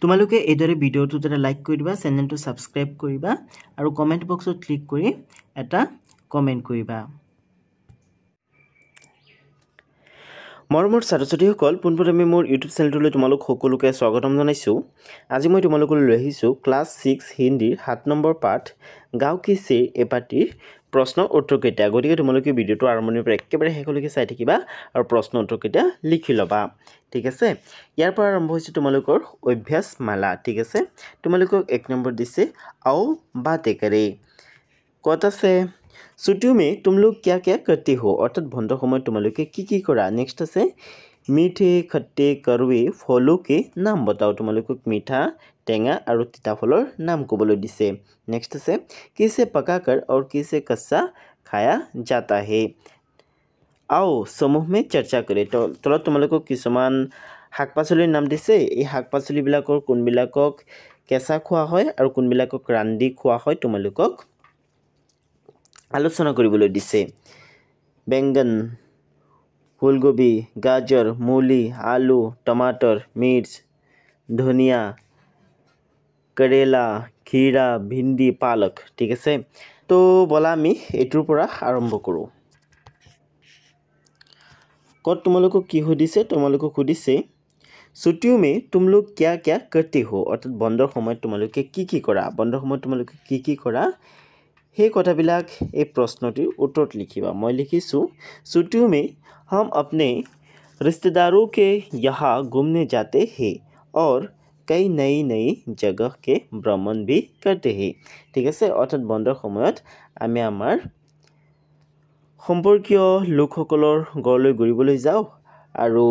তোমালোকে এইদৰে ভিডিঅ'টো এটা লাইক কৰি দিবা, চেনেলটো সাবস্ক্ৰাইব কৰিবা আৰু কমেন্ট বক্সত ক্লিক কৰি এটা কমেন্ট কৰিবা। মৰমৰ ছাত্ৰ-ছাত্ৰীসকল, পোনপ্ৰথমে মোৰ ইউটিউব চেনেলটোলৈ তোমালোক সকলোকে স্বাগতম জনাইছোঁ। আজি মই তোমালোকলৈ লৈ আহিছোঁ ক্লাছ 6 হিন্দীৰ 7 নম্বৰ পাঠ গাঁও কি চেৰ এই পাঠটিৰ প্ৰশ্ন উত্তৰকেইটা। গতিকে তোমালোকে ভিডিঅ'টো আৰম্ভণিৰ পৰা একেবাৰে শেষলৈকে চাই থাকিবা আৰু প্ৰশ্ন উত্তৰকেইটা লিখি ল'বা। ঠিক আছে, ইয়াৰ পৰা আৰম্ভ হৈছে তোমালোকৰ অভ্যাস মালা। ঠিক আছে, তোমালোকক 1 নম্বৰ দিছে আও বাতে কৰে। ক'ত আছে छुट्टियों में तुम लोग क्या क्या करते हो, অর্থাৎ বন্ধ সময়ত তোমালোকে কি কৰা। নেক্সট আছে मीठे खट्टे कड़वे फलों के नाम बताओ, তোমালোকক মিঠা টেঙা আৰু তিতা ফলৰ নাম ক'বলৈ দিছে। নেক্সট আছে किसे पकाकर और किसे कच्चा खाया जाता है। आओ समूह में चर्चा करे। তলত তোমালোকক কিছুমান শাক পাচলিৰ নাম দিছে। এই শাক পাচলিবিলাকৰ কোনবিলাকক কেঁচা খোৱা হয় আৰু কোনবিলাকক ৰান্ধি খোৱা হয় তোমালোকক আলোচনা কৰিবলৈ দিছে। বেঙ্গন, ফুলকবি, গাজৰ, मूली, आलू, टमाटर, मिर्च, धनिया, करेला, खीरा, भिंडी, पालक। ঠিক আছে, তো বলা আমি এইটোৰ পৰা আৰম্ভ কৰোঁ। ক'ত তোমালোকক কি সুধিছে? তোমালোকক সুধিছে छुट्टियों में तुम लोग क्या क्या करते हो, অৰ্থাৎ বন্ধৰ সময়ত তোমালোকে কি কৰা। বন্ধৰ সময়ত তোমালোকে কি কৰা সেই কথাবিলাক এই প্ৰশ্নটিৰ উত্তৰত লিখিবা। মই লিখিছোঁ छुट्टियों में हम अपने रिश्तेदारों के यहाँ घूमने जाते हैं और कई नई नई जगह के भ्रमण भी करते हैं। ঠিক আছে, অৰ্থাৎ বন্ধৰ সময়ত আমি আমাৰ সম্পৰ্কীয় লোকসকলৰ ঘৰলৈ ঘূৰিবলৈ যাওঁ আৰু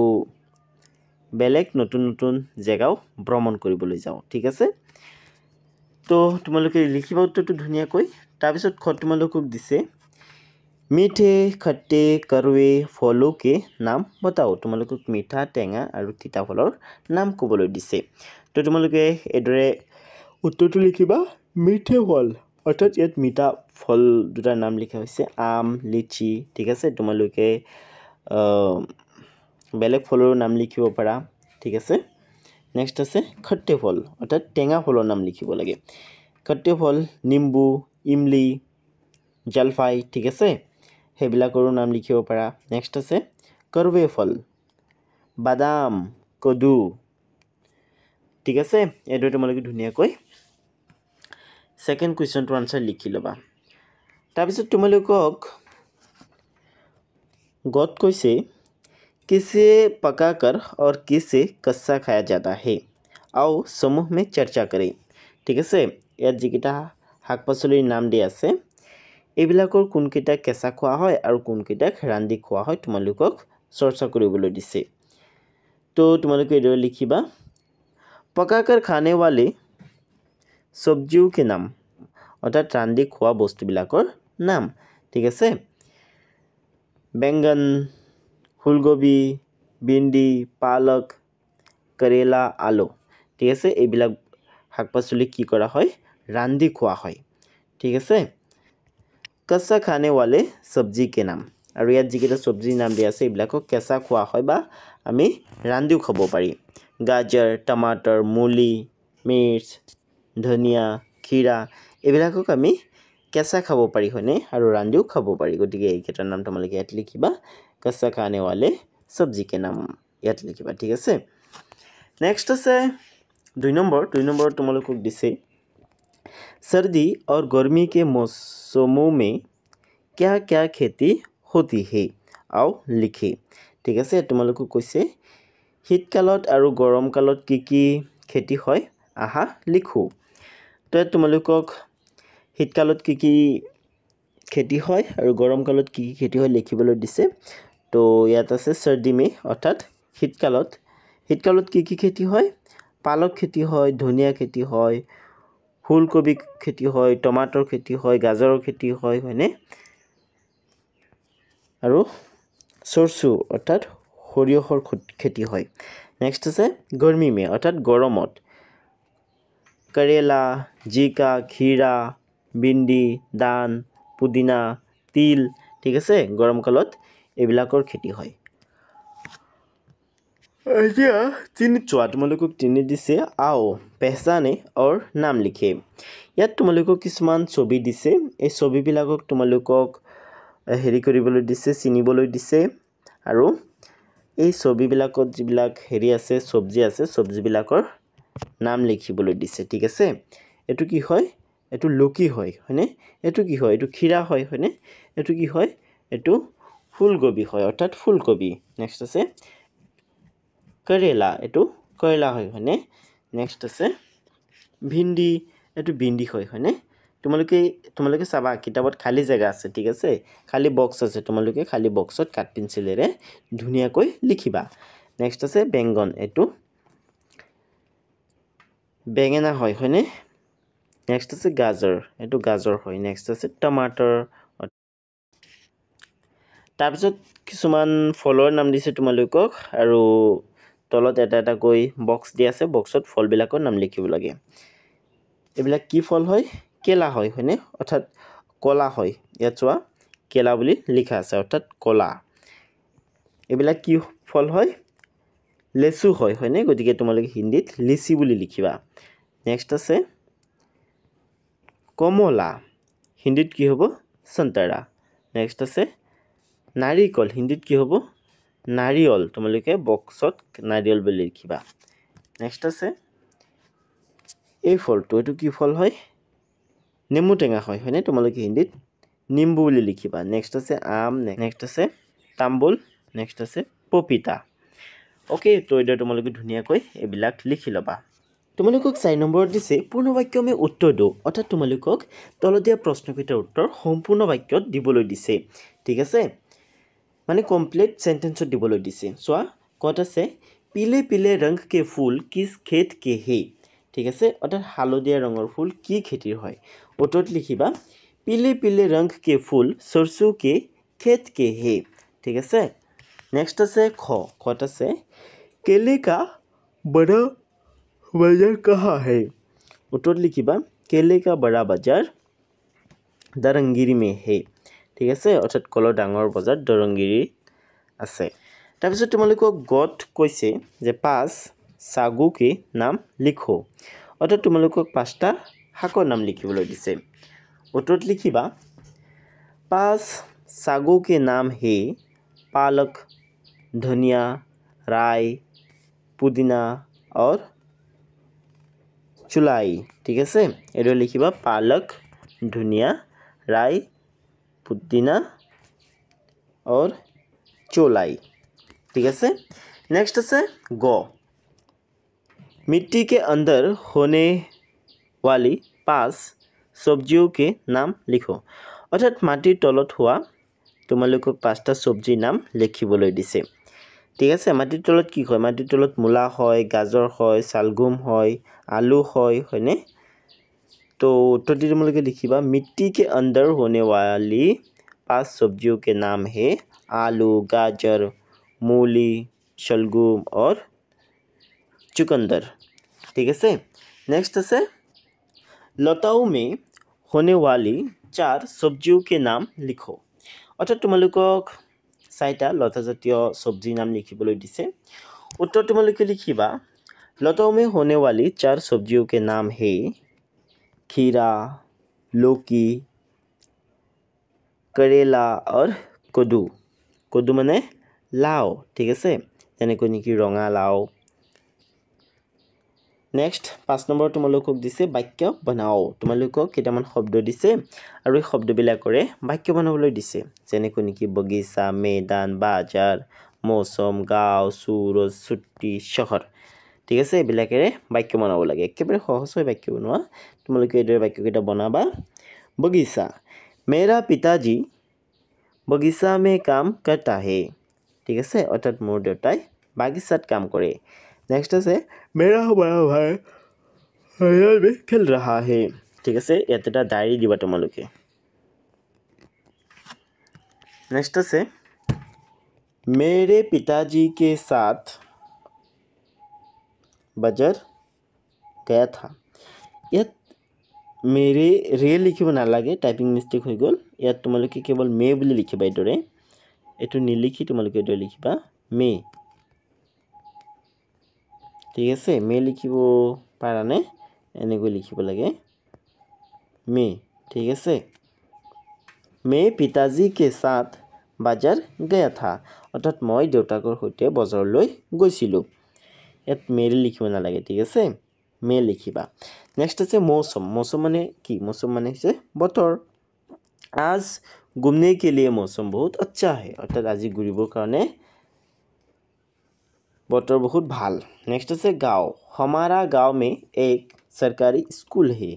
বেলেগ নতুন নতুন জেগাও ভ্ৰমণ কৰিবলৈ যাওঁ। ঠিক আছে, তো তোমালোকে লিখিবা উত্তৰটো ধুনীয়াকৈ। তাৰপিছত খ তোমালোকক দিছে मीठे खट्टे कड़वे फलों के नाम बताओ, তোমালোকক মিঠা টেঙা আৰু তিতা ফলৰ নাম ক'বলৈ দিছে। তো তোমালোকে এইদৰে উত্তৰটো লিখিবা মিঠে ফল, অৰ্থাৎ ইয়াত মিঠা ফল দুটাৰ নাম লিখা হৈছে আম, লিচি। ঠিক আছে, তোমালোকে বেলেগ ফলৰো নাম লিখিব পাৰা। ঠিক আছে, নেক্সট আছে খট্টে ফল, অৰ্থাৎ টেঙা ফলৰ নাম লিখিব লাগে। খট্টে ফল নিম্বু, ইমলি, জলফাই। ঠিক আছে, সেইবিলাকৰো নাম লিখিব পাৰা। নেক্সট আছে কড়ৱে ফল, বাদাম, কদু। ঠিক আছে, এইদৰে তোমালোকে ধুনীয়াকৈ ছেকেণ্ড কুৱেশ্যনটোৰ আনচাৰ লিখি ল'বা। তাৰপিছত তোমালোকক গত কৈছে किसे पकाकर और किसे कच्चा खाया जाता है, आओ समूह में चर्चा करें। ঠিক আছে, ইয়াত যিকেইটা শাক পাচলিৰ নাম দিয়া আছে এইবিলাকৰ কোনকেইটা কেঁচা খোৱা হয় আৰু কোনকেইটাক ৰান্ধি খোৱা হয় তোমালোকক চৰ্চা কৰিবলৈ দিছে। তো তোমালোকে এইদৰে লিখিবা पकाकर खाने वाले सब्जियों के नाम, অৰ্থাৎ ৰান্ধি খোৱা বস্তুবিলাকৰ নাম। ঠিক আছে, বেঙ্গন, ফুলকবি, ভিন্ডি, পালক, কৰেলা, আলু। ঠিক আছে, এইবিলাক শাক পাচলি কি কৰা হয় ৰান্ধি খোৱা হয়। ঠিক আছে, কচ্চা খানে वाले सब्जी के नाम, আৰু ইয়াত যিকেইটা চব্জিৰ নাম দিয়া আছে এইবিলাকক কেঁচা খোৱা হয় বা আমি ৰান্ধিও খাব পাৰি। গাজৰ, টমাटर, मूली, মিৰ্চ, ধনিয়া, খীৰা, এইবিলাকক আমি কেঁচা খাব পাৰি হয়নে, আৰু ৰান্ধিও খাব পাৰি। গতিকে এইকেইটাৰ নাম তোমালোকে ইয়াত লিখিবা कच्चा खाने वाले सब्जी के नाम ইয়াত লিখিবা। ঠিক আছে, নেক্সট আছে 2 নম্বৰ। 2 নম্বৰত তোমালোকক দিছে सर्दी और गर्मी के मौसमों में क्या क्या खेती होती है, आओ लिखे। ঠিক আছে, তোমালোকক কৈছে শীতকালত আৰু গৰম কালত কি খেতি হয় আহা লিখো। তো তোমালোকক শীতকালত কি খেতি হয় আৰু গৰম কালত কি খেতি হয় লিখিবলৈ দিছে। তো ইয়াত আছে सर्दी में, অৰ্থাৎ শীতকালত কি খেতি হয়, পালক খেতি হয়, ধনিয়া খেতি হয়, ফুলকবি খেতি হয়, টমাটৰ খেতি হয়, গাজৰৰ খেতি হয় হয়নে, আৰু সৰচু অৰ্থাৎ সৰিয়হৰ খেতি হয়। নেক্সট আছে গৰমি মে, অৰ্থাৎ গৰমত কৰেলা, জিকা, খীৰা, ভিন্ডি, দান, পুদিনা, তিল। ঠিক আছে, গৰম কালত এইবিলাকৰ খেতি হয়। এতিয়া তিনি চোৱা তোমালোকক তিনি দিছে আও পেহচানে और নাম লিখে ইয়াত তোমালোকক কিছুমান ছবি দিছে এই ছবিবিলাকক তোমালোকক হেৰি কৰিবলৈ দিছে চিনিবলৈ দিছে আৰু এই ছবিবিলাকত যিবিলাক হেৰি আছে চব্জি আছে চব্জিবিলাকৰ নাম লিখিবলৈ দিছে ঠিক আছে এটো কি হয় এটো লকি হয় হয়নে এটো কি হয় এটো খিৰা হয় হয়নে এটো কি হয় এটো ফুলকবি হয় অৰ্থাৎ ফুলকবি নেক্সট আছে करेला एटू करेला হয় হয়নে নেক্সট আছে ভিন্ডি এটু ভিন্ডি হয় হয়নে তোমালোকে চাবা কিতাবত খালি জায়গা আছে ঠিক আছে খালি বক্স আছে তোমালোকে খালি বক্সত কাট পেন্সিলেৰে ধুনিয়াকৈ লিখিবা নেক্সট আছে বেঙ্গন এটু বেঙেনা হয় হয়নে নেক্সট আছে গাজৰ এটু গাজৰ হয় নেক্সট আছে টমাटर তাৰপিছত কিছুমান ফলৰ নাম দিছে তোমালোকক আৰু তলত এটা এটা কৈ বক্স দি আছে বক্সত ফলবিলাকৰ নাম লিখিব লাগে এবিলাক কি ফল হয় কেলা হয় হয়নে অৰ্থাৎ কলা হয় ইয়াত চোৱা কেলা বুলি লিখা আছে অৰ্থাৎ কলা এবিলাক কি ফল হয় লেচু হয় হয়নে গতিকে তোমালোকে হিন্দীত লিচি বুলি লিখিবা নেক্সট আছে কমলা হিন্দীত কি হ'ব সন্তৰা নেক্সট আছে নাৰিকল হিন্দীত কি হ'ব নাৰিয়ল তোমালোকে বক্সত নাৰিয়ল বুলি লিখিবা নেক্সট আছে এই ফলটো এটো কি ফল হয় নেমু টেঙা হয় হয়নে তোমালোকে হিন্দীত নিম্বু বুলি লিখিবা নেক্সট আছে আম নেক্সট আছে তাম্বুল নেক্সট আছে পপিতা ওকে তো এটা তোমালোকে ধুনিয়াকৈ এবিলাক লিখি লবা তোমালোকক 4 নম্বৰত দিছে পূৰ্ণ বাক্য মে উত্তৰ দিও অৰ্থাৎ তোমালোকক তলদিয়া প্ৰশ্নকেইটাৰ উত্তৰ সম্পূৰ্ণ বাক্যত দিবলৈ দিছে ঠিক আছে মানে কমপ্লিট সেন্টেন্সত দিবলৈ দিছে সোয়া কত আছে पीले पीले रंग के फूल किस खेत के है ঠিক আছে অর্থাৎ হালদিয়া ৰঙৰ ফুল কি খেতিৰ হয় উত্তৰত লিখিবা पीले पीले रंग के फूल सरसों के खेत के है ঠিক আছে नेक्स्ट আছে খ কত আছে केले का बड़ा बाजार कहाँ है उत्तर लिखिबा केले का बड़ा बाजार दरंगिरी में है ঠিক আছে অৰ্থাৎ কলৰ ডাঙৰ বজাৰ দৰংগিৰি আছে তাৰপিছত তোমালোকক গত কৈছে যে পাঁচ সাগু के नाम लिखो অৰ্থাৎ তোমালোকক পাঁচটা শাকৰ নাম লিখিবলৈ দিছে उत्तर लिखिबा पांच सागों के नाम है पालक धनिया राई पुदीना और चुलाई ठीक है ये लिखिबा पालक धनिया राई पुदीना और चोलाई ठीक है नेक्स्ट है गो मिट्टी के अंदर होने वाली 5 सब्जियों के नाम लिखो অৰ্থাৎ মাটিৰ তলত হোৱা তোমালোকক 5টা সবজিৰ নাম লিখিবলৈ দিছে ঠিক আছে মাটিৰ তলত কি হয় মাটিৰ তলত মূলা হয় গাজৰ হয় সালগুম হয় आलू হয় হয়নে तो उत्तर दी তোমালোকে লিখিবা मिट्टी के अंदर होने वाली 5 सब्जियों के नाम है आलू गाजर मूली शलगम और चुकंदर ठीक है नेक्स्ट है लताओं में होने वाली 4 सब्जियों के नाम लिखो অৰ্থাৎ তোমালোকক 4টা লতা জাতীয় সবজিৰ নাম লিখিবলৈ দিছে उत्तर তোমালোকে লিখিবা लताओं में होने वाली 4 सब्जियों के नाम है खीरा लौकी करेला और कद्दू कद्दू माने लाव ठीक আছে যেনেকৈ নেকি ৰঙা লাও नेक्स्ट 5 নম্বৰ তোমালোকক দিছে বাক্য বনাও তোমালোকক কেইটামান শব্দ দিছে আৰু এই শব্দবিলাকৰে বাক্য বনাবলৈ দিছে যেনেকৈ নেকি বগিচা मैदान বাজাৰ মৌসম গাঁও সূৰজ ছুটি চহৰ ঠিক আছে এবিলাকৰে বাক্য বনাব লাগে একেবাৰে সহজ হয় বাক্য বনোৱা তোমালোকে এই বাক্যকেইটা বনাবা बगीचा मेरा पिताजी बगीचा में काम करता है ठीक है অর্থাৎ মোৰ দেউতাই বাগিচাত কাম কৰে नेक्स्ट है मेरा बड़ा भाई मैदान में खेल रहा है ठीक है ইয়াত এটা ডায়েৰী দিবা তোমালোকে नेक्स्ट है मेरे पिताजी के साथ बाजार गया था ইয়াত मेरे रे लिखिब नालागे टाइपिंग मिस्टेक हो गल ইয়াত তোমালোকে কেৱল মে বুলি লিখিবা এইদৰে এটো নিলিখি তোমালোকে এইদৰে লিখিবা মে ঠিক আছে মে লিখিব পাৰানে এনেকৈ লিখিব লাগে মে ঠিক আছে मैं पिताजी के साथ बाजार गया था অৰ্থাৎ মই দেউতাকৰ সৈতে বজাৰলৈ গৈছিলোঁ ইয়াত মেৰে লিখিব নালাগে ঠিক আছে মে লিখিবা নেক্সট আছে মৌসम मौसम মানে কি मौसम মানে হৈছে বতৰ आज घूमने के लिए मौसम बहुत अच्छा है অৰ্থাৎ আজি ঘূৰিবৰ কাৰণে बतर बहुत ভাল नेक्स्ट আছে गाँव हमारा गाँव में एक सरकारी स्कूल है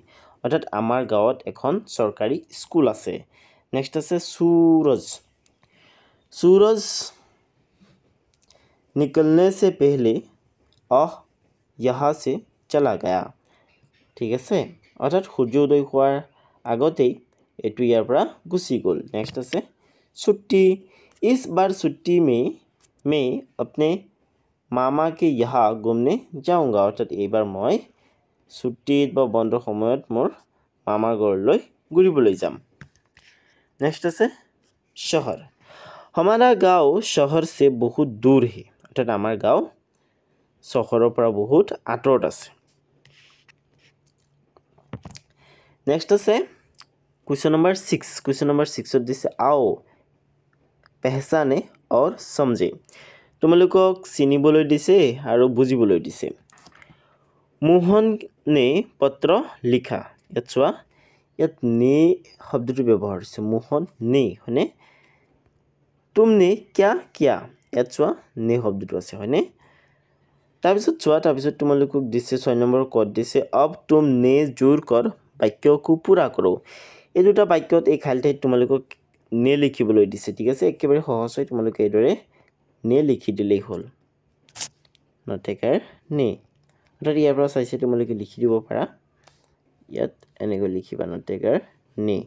অৰ্থাৎ আমাৰ গাঁৱত এখন চৰকাৰী স্কুল আছে नेक्स्ट আছে सूरज सूरज निकलने से पहले यहाँ से चला गया ঠিক আছে অৰ্থাৎ সূৰ্য উদয় হোৱাৰ আগতেই এটো ইয়াৰ পৰা গুচি গ'ল নেক্সট আছে छुट्टी इस बार छुट्टी में मैं अपने मामा के यहाँ घूमने जाऊंगा অৰ্থাৎ এইবাৰ মই ছুটিত বা বন্ধৰ সময়ত মোৰ মামাৰ ঘৰলৈ ঘূৰিবলৈ যাম नेक्स्ट আছে शहर हमारा गाँव शहर से बहुत दूर है অৰ্থাৎ আমাৰ গাঁও চহৰৰ পৰা বহুত আঁতৰত আছে नेक्स्ट আছে क्वेश्चन नंबर 6 क्वेश्चन नंबर 6 দিছে आओ पहचाने और समझे তোমালোকক চিনিবলৈ দিছে আৰু বুজিবলৈ দিছে মোহনে পত্ৰ লিখা ইয়াত চোৱা ইয়াত নে শব্দটো ব্যৱহাৰ হৈছে মোহন নে হয়নে तुमने क्या किया ইয়াত চোৱা নে শব্দটো আছে হয়নে তাৰপিছত চোৱা তাৰপিছত তোমালোকক দিছে 6 নম্বৰ কোড দিছে अब तुम ने जोड़ कर বাক্যକୁ পুৰা কৰো এই দুটা বাক্যত এই খালতে তোমালোকক নে লিখিবলৈ দিছে ঠিক আছে একেবাৰে সহজ হয় তোমালোকে এইদৰে নে লিখি দিলেই হ'ল নটেকাৰ নে অৰ্থাৎ ইয়াৰ পৰা চাইছে তোমালোকে লিখি দিব পাৰা ইয়াত এনেকৈ লিখিবা নটেকাৰ নে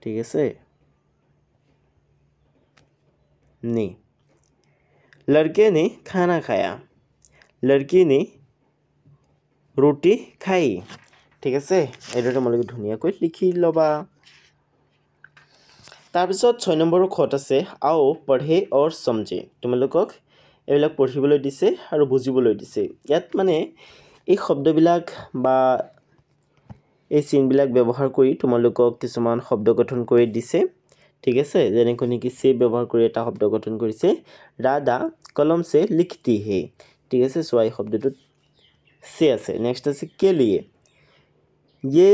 ঠিক আছে ने लड़के ने खाना खाया लड़की ने रोटी खाई ঠিক আছে এইটো তোমালোকে ধুনীয়াকৈ লিখি লবা তাৰপিছত 6 নম্বৰৰ খত আছে आओ पढ़े और समझे তোমালোকক এইবিলাক পঢ়িবলৈ দিছে আৰু বুজিবলৈ দিছে ইয়াত মানে এই শব্দবিলাক বা এই চিনবিলাক ব্যৱহাৰ কৰি তোমালোকক কিছুমান শব্দ গঠন কৰি দিছে ঠিক আছে যেনেকৈ নেকি সে ব্যৱহাৰ কৰি এটা শব্দ গঠন কৰিছে राधा कलम से लिखती है ঠিক আছে সো এই শব্দটো से আছে नेक्स्ट আছে के लिए ये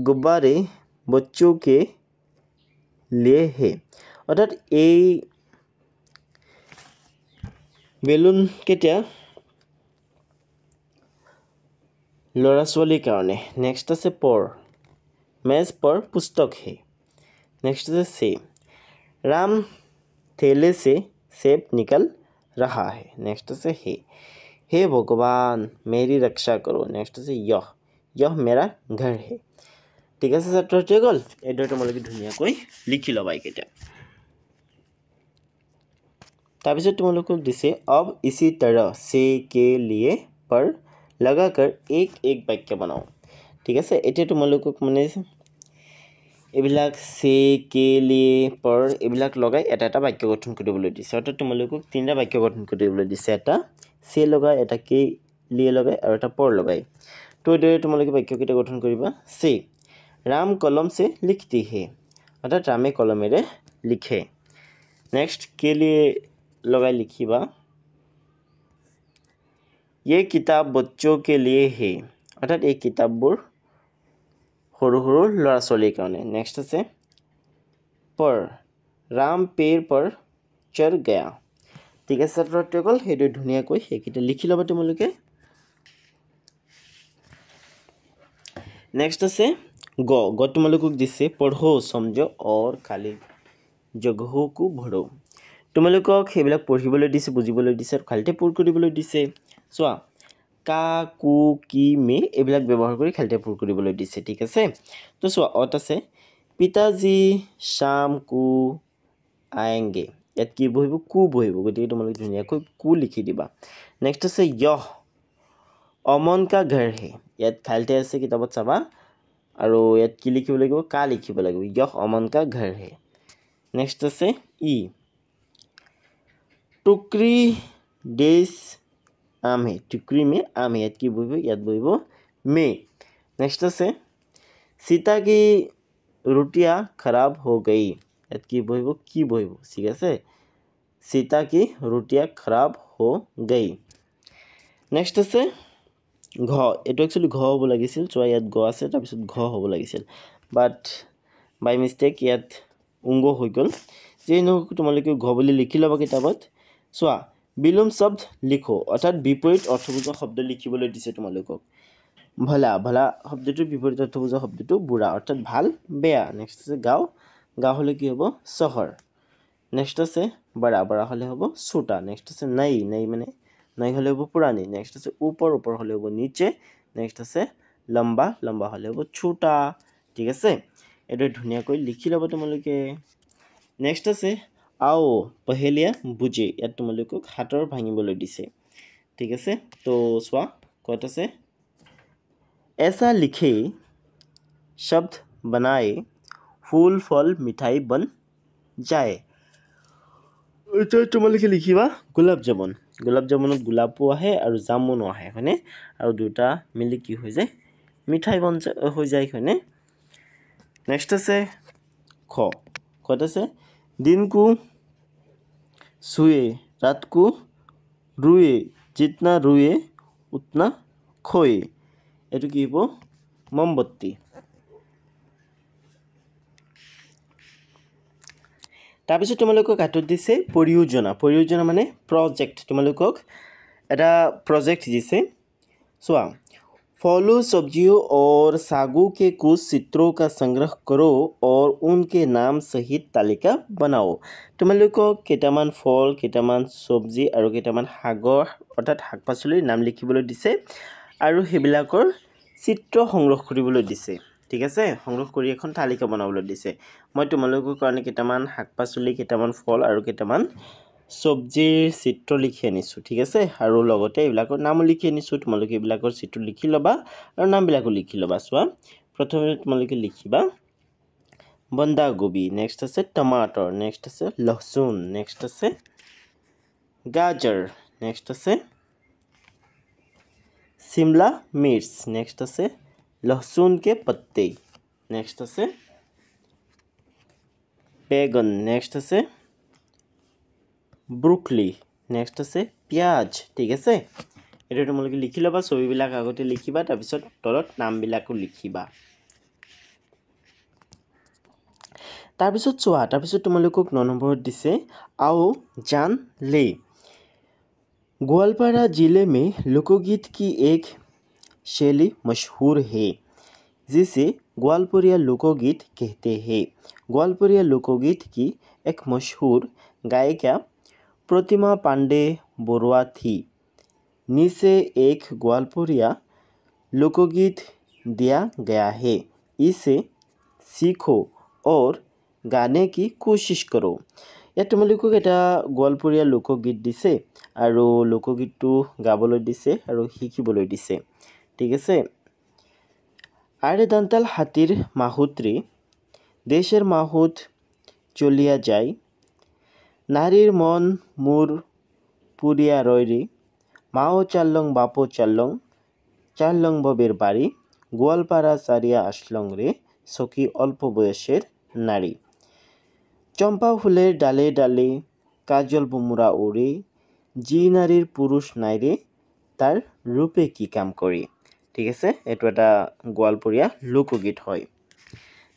गुब्बारे बच्चों के लिए है অর্থাৎ এই বেলুন কেতিয়া লৰা ছোৱালীৰ কাৰণে नेक्स्ट আছে पर मेज पर पुस्तक है नेक्स्ट से राम थैले से सेब निकल रहा है नेक्स्ट से हे भगवान मेरी रक्षा करो नेक्स्ट से यह मेरा घर है ठीक है ছাত্ৰ ছাত্ৰীসকল এইটো তোমালোকে ধুনীয়াকৈ লিখি লবা এইকেইটা তাৰপিছত তোমালোকক দিছে अब इसी तरह से के लिए पर लगाकर एक एक वाक्य बनाओ ঠিক আছে এতিয়া তোমালোকক মানে এইবিলাক से के लिए पर এইবিলাক লগাই এটা এটা বাক্য গঠন কৰিবলৈ দিছে অৰ্থাৎ তোমালোকক তিনটা বাক্য গঠন কৰিবলৈ দিছে এটা से লগাই এটা के लिए লগাই আৰু এটা पर লগাই তো এদৰে তোমালোকে বাক্য কেইটা গঠন কৰিবা से राम कलम से लिखती है অৰ্থাৎ ৰামে কলমেৰে লিখে नेक्स्ट के लिए लगाई लिखिबा ये किताब बच्चों के लिए है অৰ্থাৎ এই কিতাপবোৰ সৰু সৰু ল'ৰা ছোৱালীৰ কাৰণে नेक्स्ट আছে पर राम पेड़ पर चढ़ गया ঠিক আছে ছাত্ৰ ছাত্ৰীসকল হেতু ধুনীয়াকৈ হেকিটা লিখি লবা তোমালোকে नेक्स्ट আছে ग তোমালোকক দিছে পঢ়ো समझो और खाली जगहों को भरो তোমালোকক হেবিলাক পঢ়িবলৈ দিছে বুজিবলৈ দিছে আৰু খালিতে পূৰ কৰিবলৈ দিছে চোৱা का कु की में এইবিলাক ব্যৱহাৰ কৰি খালিতে পূৰ কৰিবলৈ দিছে ঠিক আছে তো চোৱা অত আছে पिताजी शाम को आएंगे ইয়াত কি বহিব কু বহিব গতিকে তোমালোকে ধুনীয়াকৈ কু লিখি দিবা नेक्स्ट আছে यह अमन का घर है ইয়াত খালিতে আছে কিতাপত চাবা আৰু ইয়াত কি লিখিব লাগিব কা লিখিব লাগিব यह अमन का घर है नेक्स्ट আছে ই टुकरी डेज आम है टुकड़ी में आम है याद की बहिब याद बहिब मे नेक्स्ट আছে सीता की रोटियां खराब हो गई याद की बहिब ठीक আছে सीता की रोटियां खराब हो गई नेक्स्ट আছে ঘ এইটো একচুৱেলি ঘ হ'ব লাগিছিল চোৱা ইয়াত গ আছে তাৰপিছত ঘ হ'ব লাগিছিল বাট বাই মিষ্টেক ইয়াত উংগ হৈ গ'ল যেই নহওক তোমালোকে ঘ বুলি লিখি ল'বা কিতাপত চোৱা বিলোম শব্দ লিখো অৰ্থাৎ বিপৰীত অৰ্থবুজা শব্দ লিখিবলৈ দিছে তোমালোকক ভলা ভলা শব্দটোৰ বিপৰীত অৰ্থবুজা শব্দটো বুঢ়া অৰ্থাৎ ভাল বেয়া নেক্সট আছে গাঁও গাঁও হ'লে কি হ'ব চহৰ নেক্সট আছে বৰা বৰা হ'লে হ'ব ছোটা নেক্সট আছে নাই নাই মানে নাই হ'লে হ'ব পুৰাণী নেক্সট আছে ওপৰ ওপৰ হ'লে হ'ব নিচে নেক্সট আছে লম্বা লম্বা হ'লে হ'ব ছোটা ঠিক আছে এইটো ধুনীয়াকৈ লিখি ল'ব তোমালোকে নেক্সট আছে आओ पहेलिया बुझे यात तुम्हालोকক हातर भांगिবলৈ দিছে ঠিক আছে তো চোৱা কত আছে ऐसा लिखे शब्द बनाए फूल फल मिठाई बन जाए তো তোমালোকে লিখিবা গোলাপ জামুনত গোলাপো আহে আৰু জামুনো আহে হয়নে আৰু দুটা মিলি কি হৈ যায় মিঠাই বন হৈ যায় হয়নে নেক্সট আছে খ কত আছে दिन को सोए रात को रोए जितना रोए उतना खोए এইটো কি হ'ব মমবত্তি তাৰপিছত তোমালোকক কাটত দিছে পৰিয়োজনা মানে প্ৰজেক্ট তোমালোকক এটা প্ৰজেক্ট দিছে চোৱা फलों सब्जियों और सागों के कुछ चित्रों का संग्रह करो और उनके नाम सहित तालिका बनाओ তোমালোকক কেইটামান ফল কেইটামান সবজি আৰু কেইটামান শাকৰ অৰ্থাৎ শাক পাচলিৰ নাম লিখিবলৈ দিছে আৰু হেবিলাকৰ চিত্ৰ সংগ্ৰহ কৰিবলৈ দিছে ঠিক আছে সংগ্ৰহ কৰি এখন তালিকা বনাবলৈ দিছে মই তোমালোকৰ কাৰণে কেইটামান শাক পাচলি কেইটামান ফল আৰু কেইটামান সবজিৰ চিত্ৰ লিখি আনিছো ঠিক আছে আৰু লগতে এবিলাকৰ নাম লিখি আনিছো তোমালোকে এবিলাকৰ চিত্ৰ লিখি লবা আৰু নামবিলাকো লিখি লবা চোৱা প্ৰথমে তোমালোকে লিখিবা बंदा गोभी नेक्स्ट আছে टमाटर नेक्स्ट আছে लहसुन नेक्स्ट আছে गाजर नेक्स्ट আছে शिमला मिर्च नेक्स्ट আছে लहसुन के पत्ते नेक्स्ट আছে बैगन नेक्स्ट আছে ब्रोकली नेक्स्ट আছে प्याज ठीक আছে এটা তোমালোকে লিখি লবা ছবিবিলাক আগতে লিখিবা তাৰ পিছত তলত নামবিলাকো লিখিবা তাৰপিছত চোৱা তাৰপিছত তোমালোকক 9 নম্বৰত দিছে आओ जान ले ग्वालपारा जिले में लोकगीत की एक शैली मशहूर है जिसे ग्वालपरिया लोकगीत कहते हैं ग्वालपरिया लोकगीत की एक मशहूर गायिका प्रतिमा पांडे बरुआ थी नीचे एक ग्वालपरिया लोकगीत दिया गया है इसे सीखो और गाने की कोशिश करो या তোমালোকক এটা গোৱালপৰীয়া লোকগীত দিছে আৰু লোকগীতটো গাবলৈ দিছে আৰু শিকিবলৈ দিছে ঠিক আছে আৰে দান্তাল হাতীৰ মাহুত্ৰী দেশের মাহুত চলিয়া যায় নারীর মন মোর পুরিয়া রয়রে মাও চাল্লং বাপো চাল্লং ববের বাড়ি গোয়ালপাড়া সারিয়া আসলং রে সখী অল্প বয়সের নারী চম্পা ফুলের ডালে ডালে কাজল বুমুরা ওড়ে জি নারীর পুরুষ নাইরে তার রূপে কি কাম করে ঠিক আছে এইটো এটা গোৱালপৰীয়া লোকগীত হয়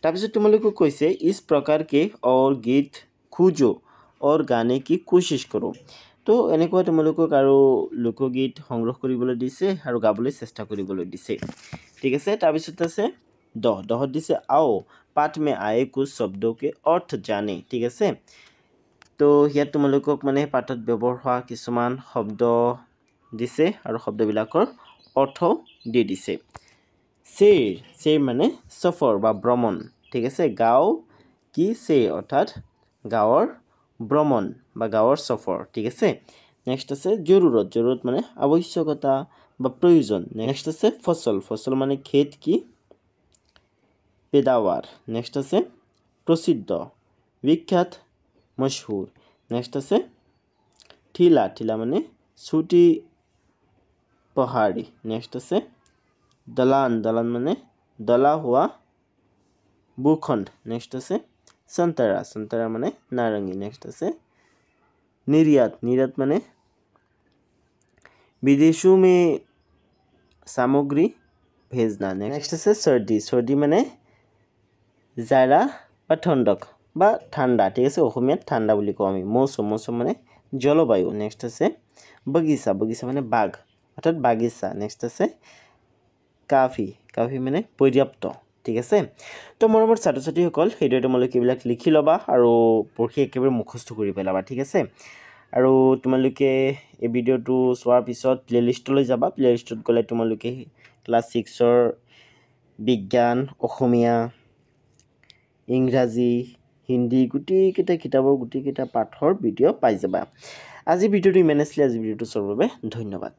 তাৰপিছত তোমালোকক কৈছে इस प्रकार के और गीत खोजो और गाने की कोशिश करो তো এনেকুৱা তোমালোকক আৰু লোকগীত সংগ্ৰহ কৰিবলৈ দিছে আৰু গাবলৈ চেষ্টা কৰিবলৈ দিছে ঠিক আছে তাৰপিছত আছে দহত দিছে आओ पाठ में आए कुछ शब्दों के अर्थ जाने ঠিক আছে তো ইয়াত তোমালোকক মানে পাঠত ব্যৱহাৰ হোৱা কিছুমান শব্দ দিছে আৰু শব্দবিলাকৰ অৰ্থ দি দিছে शेर মানে সফৰ বা ভ্ৰমণ ঠিক আছে গাঁও কি शेर অৰ্থাৎ গাঁৱৰ ভ্ৰমণ বা গাঁৱৰ সফৰ ঠিক আছে নেক্সট আছে জৰুৰত মানে আৱশ্যকতা বা প্ৰয়োজন নেক্সট আছে ফসল মানে খেত কি पैदावार नेक्स्ट আছে प्रसिद्ध विख्यात मशहूर नेक्स्ट আছে ঠিলা মানে ছুটি पहाड़ी नेक्स्ट আছে दलान दलान মানে দলা হোৱা भूखंड नेक्स्ट আছে संतरा संतरा মানে नारंगी नेक्स्ट আছে निर्यात निर्यात মানে विदेशों में सामग्री भेजना नेक्स्ट আছে सर्दी सर्दी মানে जारा বা ठंडक বা ঠান্ডা ঠিক আছে অসমীয়াত ঠান্ডা বুলি কওঁ আমি মৌসুম মৌসুম মানে জলবায়ু নেক্সট আছে बगीचा बगीचा মানে বাগ অর্থাৎ বাগিচা নেক্সট আছে কাফি কাফি মানে পৰ্যাপ্ত ঠিক আছে তো মৰমৰ ছাত্ৰ ছাত্ৰীসকল সেইটোৱে তোমালোকে এইবিলাক লিখি ল'বা আৰু পঢ়ি একেবাৰে মুখস্থ কৰি পেলাবা ঠিক আছে আৰু তোমালোকে এই ভিডিঅ'টো চোৱাৰ পিছত প্লেলিষ্টলৈ যাবা প্লেলিষ্টত গ'লে তোমালোকে ক্লাছ 6ৰ বিজ্ঞান অসমীয়া ইংৰাজী হিন্দী গোটেইকেইটা কিতাপৰ গোটেইকেইটা পাঠৰ ভিডিঅ' পাই যাবা আজি ভিডিঅ'টো ইমানে আছিলে আজি ভিডিঅ'টো চোৱাৰ বাবে ধন্যবাদ